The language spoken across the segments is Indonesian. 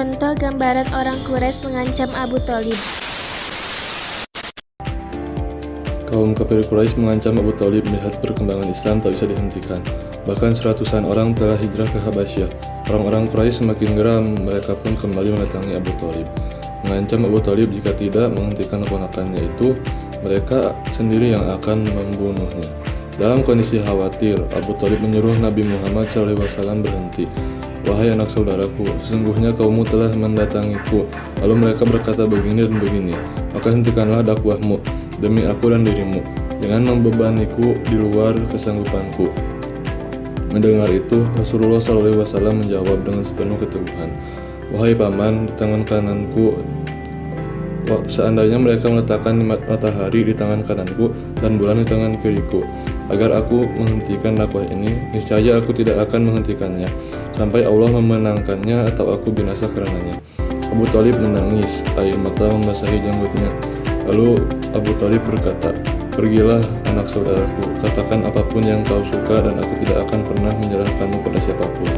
Contoh gambaran orang Quraisy mengancam Abu Thalib. Kaum kafir Quraisy mengancam Abu Thalib melihat perkembangan Islam tak bisa dihentikan. Bahkan seratusan orang telah hijrah ke Habasyah. Orang-orang Quraisy semakin geram, mereka pun kembali mendatangi Abu Thalib. Mengancam Abu Thalib jika tidak menghentikan keponakannya itu, mereka sendiri yang akan membunuhnya. Dalam kondisi khawatir, Abu Thalib menyuruh Nabi Muhammad SAW berhenti. Wahai anak saudaraku, sesungguhnya kaummu telah mendatangiku. Lalu mereka berkata begini dan begini, maka hentikanlah dakwahmu demi aku dan dirimu, dengan membebaniku di luar kesanggupanku. Mendengar itu, Rasulullah SAW menjawab dengan sepenuh keteguhan, wahai paman, di tangan kananku, seandainya mereka meletakkan matahari di tangan kananku dan bulan di tangan kiriku, agar aku menghentikan dakwah ini, niscaya aku tidak akan menghentikannya sampai Allah memenangkannya atau aku binasa karenanya. Abu Thalib menangis, air mata membasahi janggutnya. Lalu Abu Thalib berkata, pergilah anak saudaraku, katakan apapun yang kau suka dan aku tidak akan pernah menyerahkanmu pada siapapun.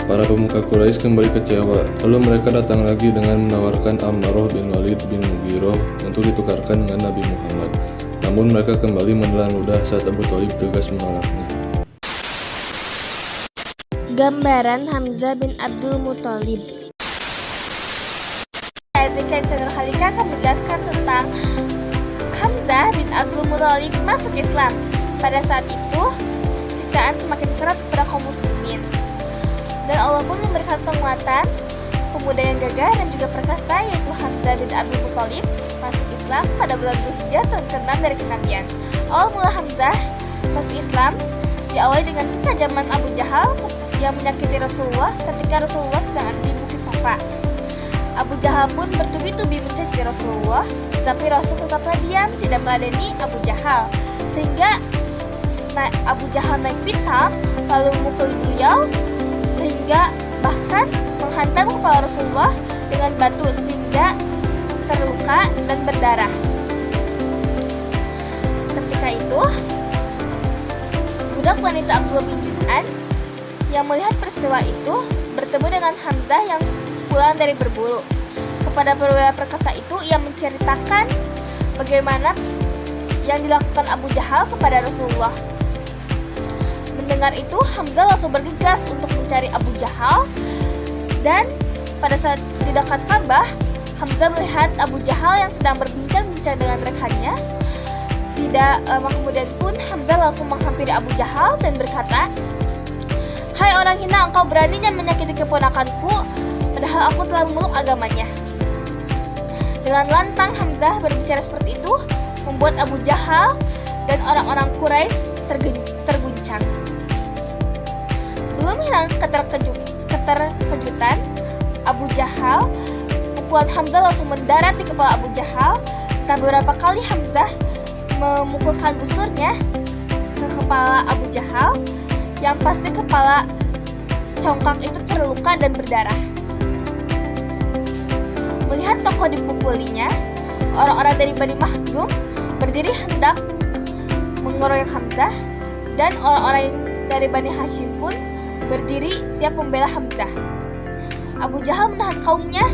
Para pemuka Quraisy kembali kecewa, lalu mereka datang lagi dengan menawarkan Ammarah bin Walid bin Mughirah untuk ditukarkan dengan Nabi Muhammad. Namun mereka kembali menelan ludah saat Abu Thalib tegas menolaknya. Gambaran Hamzah bin Abdul Muthalib. Zikir Sanul Khalika akan menjelaskan tentang Hamzah bin Abdul Muthalib masuk Islam. Pada saat itu, siksaan semakin keras kepada kaum muslimin. Dan Allah pun memberikan penguatan pemuda yang gagah dan juga perkasa, yaitu Hamzah bin Abdul Muthalib masuk Islam pada bulan Dzulhijjah tahun ke-6 dari kenabian. Awal mula Hamzah masuk Islam diawali dengan ketajaman Abu Jahal yang menyakiti Rasulullah ketika Rasulullah sedang ada di Bukit Safa. Abu Jahal pun bertubi-tubi mencaci Rasulullah, tetapi Rasul tetaplah diam, tidak meladeni Abu Jahal, sehingga Abu Jahal naik pitam lalu memukul beliau, sehingga bahkan menghantam kepala Rasulullah dengan batu sehingga terluka dan berdarah. Ketika itu, budak wanita Abdullah bin Jud'an yang melihat peristiwa itu bertemu dengan Hamzah yang pulang dari berburu. Kepada perwira perkasa itu, ia menceritakan bagaimana yang dilakukan Abu Jahal kepada Rasulullah. Mendengar itu, Hamzah langsung bergegas untuk mencari Abu Jahal, dan pada saat di dekat Ka'bah, Hamzah melihat Abu Jahal yang sedang berbincang-bincang dengan rekannya. Tidak lama kemudian pun Hamzah langsung menghampiri Abu Jahal dan berkata, "Hai orang hina, engkau beraninya menyakiti keponakanku, padahal aku telah memeluk agamanya." Dengan lantang Hamzah berbicara seperti itu membuat Abu Jahal dan orang-orang Quraisy terguncang. Belum hilang keterkejutan Abu Jahal, pukulan Hamzah langsung mendarat di kepala Abu Jahal. Dan beberapa kali Hamzah memukulkan busurnya ke kepala Abu Jahal, yang pasti kepala congkak itu terluka dan berdarah. Melihat tokoh dipukulinya, orang-orang dari Bani Makhzum berdiri hendak mengeroyok Hamzah, dan orang-orang dari Bani Hashim pun berdiri siap membela Hamzah. Abu Jahal menahan kaumnya.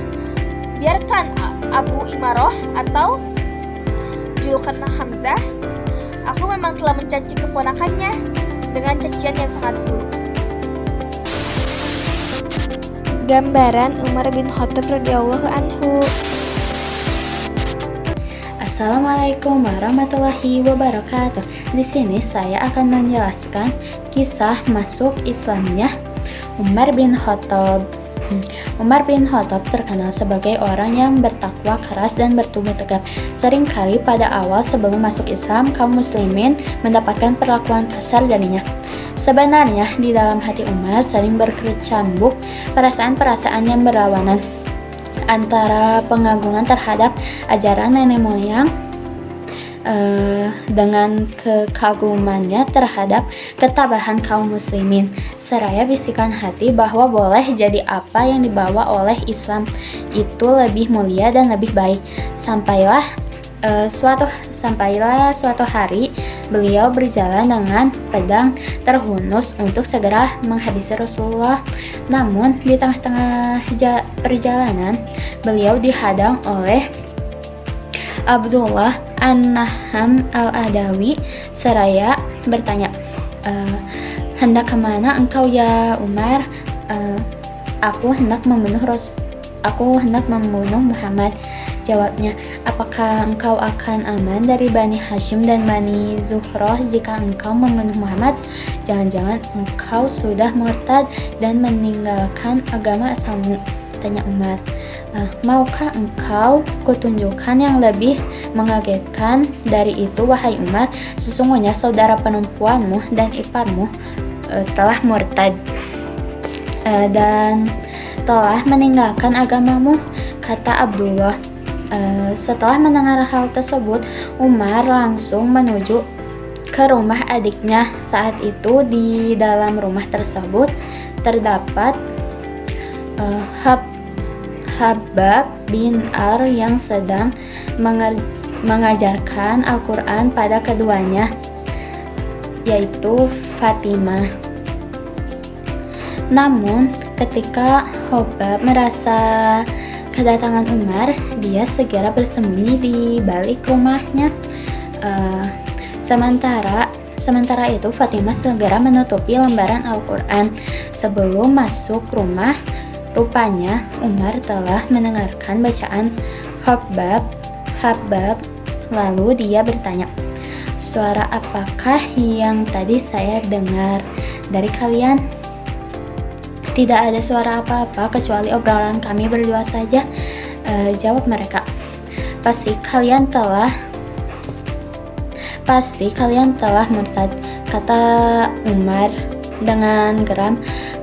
Biarkan Abu Imarah atau julukan Hamzah, aku memang telah mencaci keponakannya dengan cacian yang sangat buruk. Gambaran Umar bin Khattab radhiyallahu anhu. Assalamualaikum warahmatullahi wabarakatuh. Di sini saya akan menjelaskan kisah masuk Islamnya Umar bin Khattab. Umar bin Khattab terkenal sebagai orang yang bertakwa keras dan bertubuh tegap. Seringkali pada awal sebelum masuk Islam, kaum muslimin mendapatkan perlakuan kasar darinya. Sebenarnya di dalam hati Umar sering berkecambuk perasaan-perasaan yang berlawanan antara pengagungan terhadap ajaran nenek moyang dengan kekagumannya terhadap ketabahan kaum muslimin, seraya bisikan hati bahwa boleh jadi apa yang dibawa oleh Islam itu lebih mulia dan lebih baik. Sampailah suatu hari Beliau berjalan dengan pedang terhunus untuk segera menghabisi Rasulullah. Namun di tengah-tengah perjalanan, beliau dihadang oleh Abdullah An-Naham Al-Adawi seraya bertanya, hendak kemana engkau ya Umar? Aku hendak membunuh Muhammad. Jawabnya, apakah engkau akan aman dari Bani Hashim dan Bani Zuhroh jika engkau membunuh Muhammad? Jangan-jangan engkau sudah murtad dan meninggalkan agama asalmu? Tanya Umar. Maukah engkau kutunjukkan yang lebih mengagetkan dari itu, wahai Umar? Sesungguhnya saudara perempuanmu dan iparmu telah murtad dan telah meninggalkan agamamu, kata Abdullah. Setelah mendengar hal tersebut, Umar langsung menuju ke rumah adiknya. Saat itu di dalam rumah tersebut terdapat Habab bin Ar yang sedang mengajarkan Al-Quran pada keduanya, yaitu Fatimah. Namun ketika Habab merasa kedatangan Umar, dia segera bersembunyi di balik rumahnya. Sementara itu Fatimah segera menutupi lembaran Al-Quran. Sebelum masuk rumah, rupanya Umar telah mendengarkan bacaan Habab. Lalu dia bertanya, suara apakah yang tadi saya dengar dari kalian? Tidak ada suara apa-apa kecuali obrolan kami berdua saja, jawab mereka. Pasti kalian telah murtad, kata Umar dengan geram.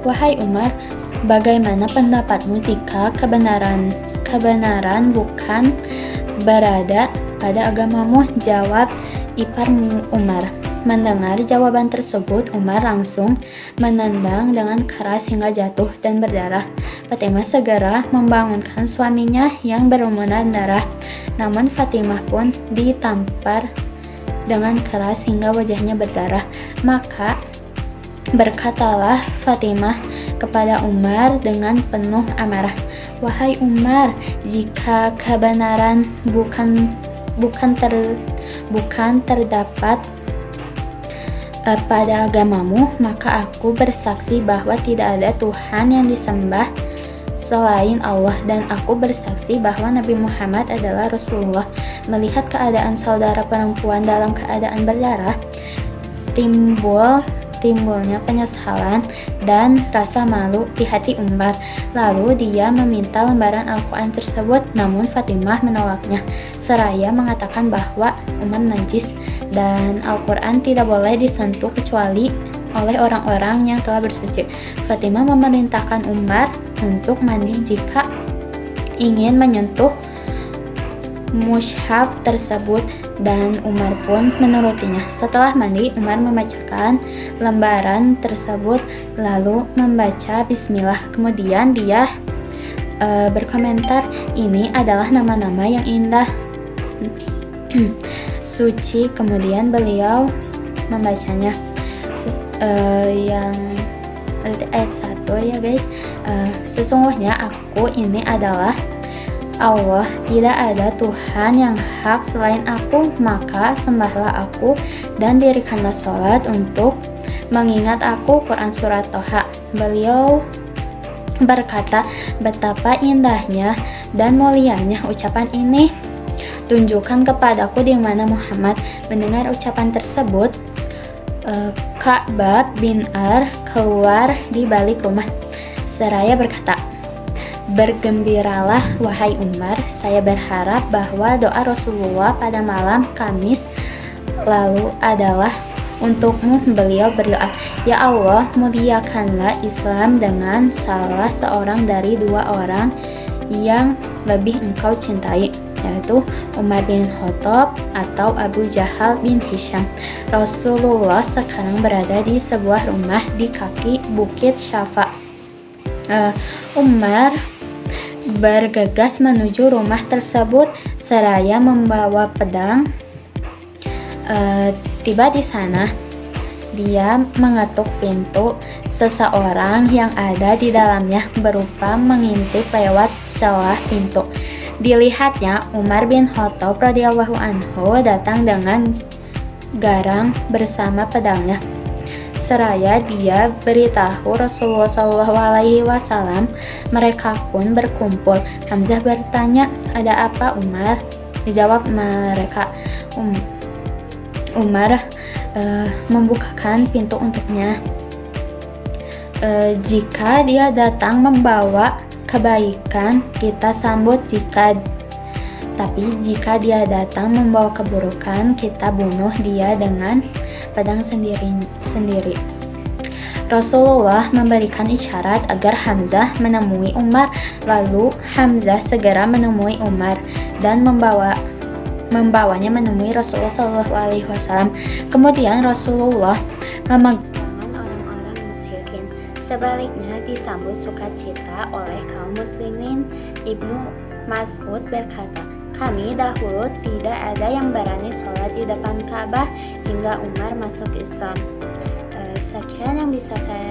Wahai Umar, bagaimana pendapatmu jika kebenaran bukan berada pada agamamu? Jawab iparmu Umar. Mendengar jawaban tersebut, Umar langsung menendang dengan keras hingga jatuh dan berdarah. Fatimah segera membangunkan suaminya yang berlumuran darah. Namun Fatimah pun ditampar dengan keras hingga wajahnya berdarah. Maka berkatalah Fatimah kepada Umar dengan penuh amarah, wahai Umar, jika kebenaran bukan terdapat pada agamamu, maka aku bersaksi bahwa tidak ada Tuhan yang disembah selain Allah, dan aku bersaksi bahwa Nabi Muhammad adalah Rasulullah. Melihat keadaan saudara perempuan dalam keadaan berdarah, timbulnya penyesalan dan rasa malu di hati Umar. Lalu dia meminta lembaran Al-Quran tersebut, namun Fatimah menolaknya seraya mengatakan bahwa Umar najis dan Al-Quran tidak boleh disentuh kecuali oleh orang-orang yang telah bersuci. Fatimah memerintahkan Umar untuk mandi jika ingin menyentuh mushaf tersebut, dan Umar pun menurutinya. Setelah mandi, Umar membacakan lembaran tersebut lalu membaca bismillah. Kemudian dia berkomentar, ini adalah nama-nama yang indah, suci. Kemudian beliau membacanya yang ayat 1 ya guys. Sesungguhnya aku ini adalah Allah, tidak ada Tuhan yang hak selain aku, maka sembahlah aku dan dirikanlah sholat untuk mengingat aku. Quran Surat Toha. Beliau berkata, betapa indahnya dan mulianya ucapan ini. Tunjukkan kepadaku di mana Muhammad. Mendengar ucapan tersebut, Ka'bah bin Ar keluar di balik rumah seraya berkata, bergembiralah wahai Umar, saya berharap bahwa doa Rasulullah pada malam Kamis lalu adalah untukmu. Beliau berdoa, ya Allah, muliakanlah Islam dengan salah seorang dari dua orang yang lebih engkau cintai, yaitu Umar bin Khattab atau Abu Jahal bin Hisham. Rasulullah sekarang berada di sebuah rumah di kaki Bukit Syafa. Umar bergegas menuju rumah tersebut seraya membawa pedang. Tiba di sana, dia mengetuk pintu. Seseorang yang ada di dalamnya berupa mengintip lewat celah pintu. Dilihatnya Umar bin Khattab radhiyallahu anhu datang dengan garang bersama pedangnya. Seraya dia beritahu Rasulullah SAW, mereka pun berkumpul. Hamzah bertanya, "Ada apa, Umar?" Dijawab mereka. Umar membukakan pintu untuknya. Jika dia datang membawa kebaikan, kita sambut. Tapi jika dia datang membawa keburukan, kita bunuh dia dengan pedang sendiri. Rasulullah memberikan isyarat agar Hamzah menemui Umar. Lalu Hamzah segera menemui Umar dan membawanya menemui Rasulullah SAW. Kemudian Rasulullah memegang orang-orang musyrikin. Sebaliknya disambut sukacita oleh kaum muslimin. Ibnu Mas'ud berkata, "Kami dahulu tidak ada yang berani sholat di depan Ka'bah hingga Umar masuk Islam." Sekian yang bisa saya